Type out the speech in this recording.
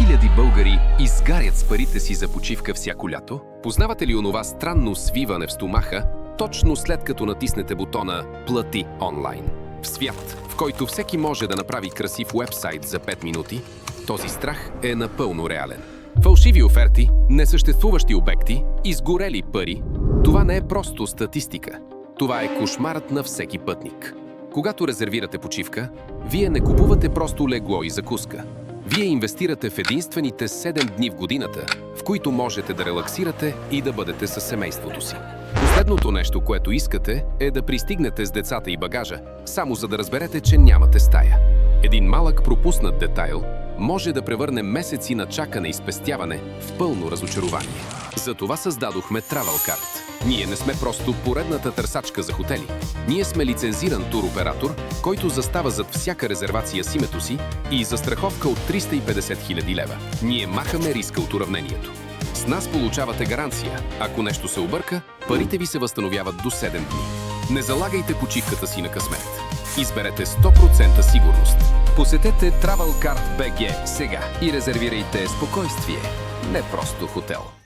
хиляди българи изгарят с парите си за почивка всяко лято? Познавате ли онова странно свиване в стомаха, точно след като натиснете бутона «Плати онлайн»? В свят, в който всеки може да направи красив уебсайт за 5 минути, този страх е напълно реален. Фалшиви оферти, несъществуващи обекти, изгорели пари – това не е просто статистика. Това е кошмарът на всеки пътник. Когато резервирате почивка, вие не купувате просто легло и закуска. Вие инвестирате в единствените 7 дни в годината, в които можете да релаксирате и да бъдете със семейството си. Последното нещо, което искате, е да пристигнете с децата и багажа, само за да разберете, че нямате стая. Един малък пропуснат детайл може да превърне месеци на чакане и спестяване в пълно разочарование. Затова създадохме TravelCard. Ние не сме просто поредната търсачка за хотели. Ние сме лицензиран туроператор, който застава зад всяка резервация с името си и застраховка от 350 000 лева. Ние махаме риска от уравнението. С нас получавате гаранция. Ако нещо се обърка, парите ви се възстановяват до 7 дни. Не залагайте почивката си на късмет. Изберете 100% сигурност. Посетете TravelCard.bg сега и резервирайте спокойствие, не просто хотел.